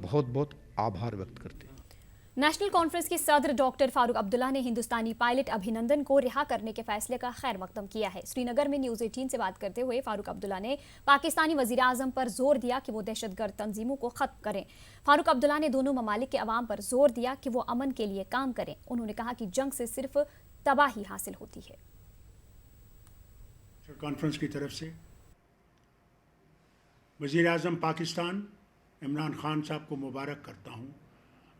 बहुत बहुत आभार व्यक्त करते हैं। नेशनल कॉन्फ्रेंस के सदर डॉक्टर फारूक अब्दुल्ला ने हिंदुस्तानी पायलट अभिनंदन को रिहा करने के फैसले का खैर मकदम किया है। श्रीनगर में न्यूज़ 18 से बात करते हुए फारूक अब्दुल्ला ने पाकिस्तानी वज़ीर आज़म पर जोर दिया कि वो दहशतगर्द तंजीमों को खत्म करें। फारूक अब्दुल्ला ने दोनों ममालिक के अवाम पर जोर दिया कि वो अमन के लिए काम करें। उन्होंने कहा कि जंग से सिर्फ तबाही हासिल होती है। कॉन्फ्रेंस की तरफ से वज़ीर आज़म पाकिस्तान इमरान खान साहब को मुबारक करता हूँ,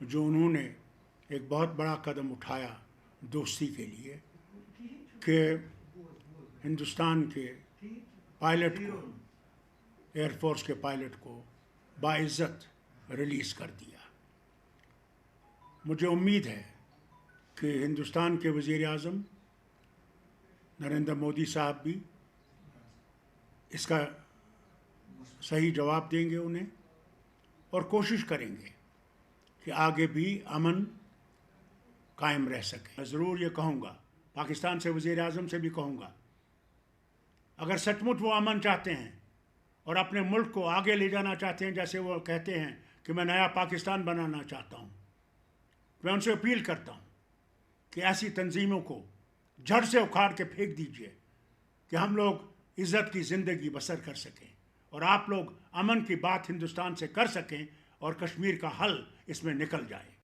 जो उन्होंने एक बहुत बड़ा कदम उठाया दोस्ती के लिए कि हिंदुस्तान के पायलट को, एयरफोर्स के पायलट को बाइज़्ज़त रिलीज़ कर दिया। मुझे उम्मीद है कि हिंदुस्तान के वज़ीर आज़म नरेंद्र मोदी साहब भी इसका सही जवाब देंगे उन्हें, और कोशिश करेंगे कि आगे भी अमन कायम रह सके। मैं ज़रूर ये कहूँगा, पाकिस्तान से वज़ीर आज़म से भी कहूँगा, अगर सचमुच वो अमन चाहते हैं और अपने मुल्क को आगे ले जाना चाहते हैं, जैसे वो कहते हैं कि मैं नया पाकिस्तान बनाना चाहता हूँ, मैं उनसे अपील करता हूँ कि ऐसी तंजीमों को जड़ से उखाड़ के फेंक दीजिए कि हम लोग इज़्ज़त की ज़िंदगी बसर कर सकें और आप लोग अमन की बात हिंदुस्तान से कर सकें और कश्मीर का हल इसमें निकल जाए।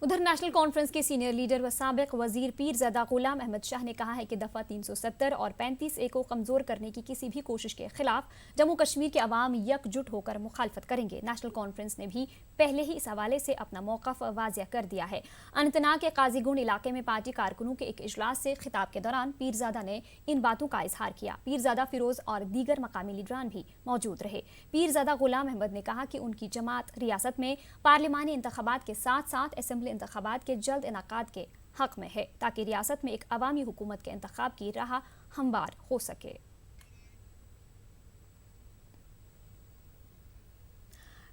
उधर नेशनल कॉन्फ्रेंस के सीनियर लीडर व साबिक वजीर पीरज़ादा गुलाम अहमद शाह ने कहा है कि दफ़ा 370 और 35A को कमज़ोर करने की किसी भी कोशिश के खिलाफ जम्मू कश्मीर के अवाम यकजुट होकर मुखालफत करेंगे। नेशनल कॉन्फ्रेंस ने भी पहले ही इस हवाले से अपना मौक़िफ़ वाज़िह कर दिया है। अनंतनाग के काजीगुंड इलाके में पार्टी कारकुनों के एक इजलास से खिताब के दौरान पीरज़ादा ने इन बातों का इजहार किया। पीरज़ादा फिरोज़ और दीगर मकामी लीडरान भी मौजूद रहे। पीरज़ादा गुलाम अहमद ने कहा कि उनकी जमात रियासत में पार्लिमानी इंतखाबात के साथ साथ असेंबली इंतखाबात के जल्द इनाकाद के हक में है, ताकि रियासत में एक अवामी हुकूमत के इंतखाब की राह हमवार हो सके।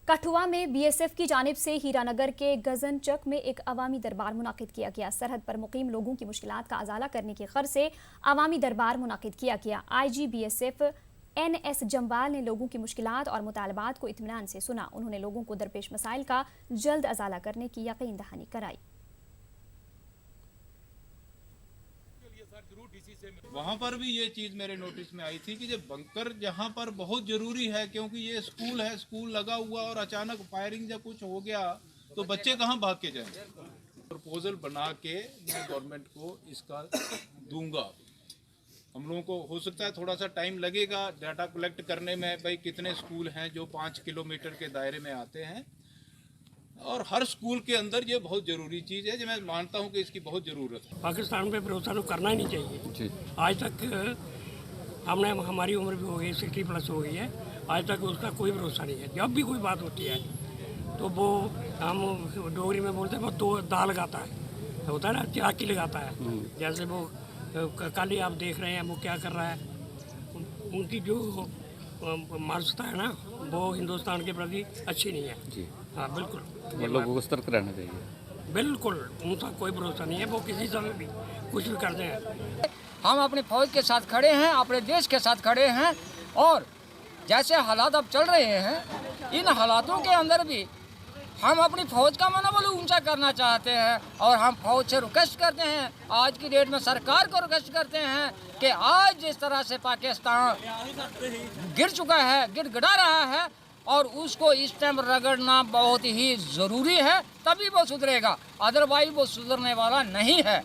कठुआ में BSF की जानिब से हीरानगर के गजनचक में एक अवामी दरबार मुनाकिद किया गया। सरहद पर मुकीम लोगों की मुश्किलात का अजाला करने की गर्ज से अवामी दरबार मुनाकिद किया गया। IG BSF NS जम्बाल ने लोगों की मुश्किलात और मुतालबात को इत्मीनान से सुना। उन्होंने लोगों को दरपेश मसाइल का जल्द अजाला करने की यकीन दहानी कराई। वहाँ पर भी ये चीज़ मेरे नोटिस में आई थी कि जब बंकर जहाँ पर बहुत ज़रूरी है, क्योंकि ये स्कूल है, स्कूल लगा हुआ और अचानक फायरिंग जब कुछ हो गया तो बच्चे कहाँ भाग के जाएंगे। प्रपोजल बना के मैं गवर्नमेंट को इसका दूंगा। हम लोगों को हो सकता है थोड़ा सा टाइम लगेगा डाटा कलेक्ट करने में, भाई कितने स्कूल हैं जो 5 किलोमीटर के दायरे में आते हैं, और हर स्कूल के अंदर ये बहुत ज़रूरी चीज़ है जो मैं मानता हूँ कि इसकी बहुत ज़रूरत है। पाकिस्तान पे भरोसा तो करना ही नहीं चाहिए जी। आज तक हमने, हमारी उम्र भी हो गई 60+ हो गई है, आज तक उसका कोई भरोसा नहीं है। जब भी कोई बात होती है तो वो, हम डोगरी में बोलते हैं, वो दो दाल लगाता है, होता है ना, चाकी लगाता है। जैसे वो कल ही आप देख रहे हैं वो क्या कर रहा है। उनकी जो मानसिकता है ना, वो हिंदुस्तान के प्रति अच्छी नहीं है जी। हाँ बिल्कुल, लोगों को सतर्क रहना चाहिए। बिल्कुल उनका कोई भरोसा नहीं है, वो किसी समय भी कुछ भी करते हैं। हम अपनी फौज के साथ खड़े हैं, अपने देश के साथ खड़े हैं, और जैसे हालात अब चल रहे हैं, इन हालातों के अंदर भी हम अपनी फौज का मनोबल ऊंचा करना चाहते हैं, और हम फौज से रिक्वेस्ट करते हैं, आज की डेट में सरकार को रिक्वेस्ट करते हैं कि आज जिस तरह से पाकिस्तान गिर चुका है, गिड़गिड़ा रहा है, और उसको इस टाइम रगड़ना बहुत ही ज़रूरी है, तभी वो सुधरेगा, अदरवाइज वो सुधरने वाला नहीं है।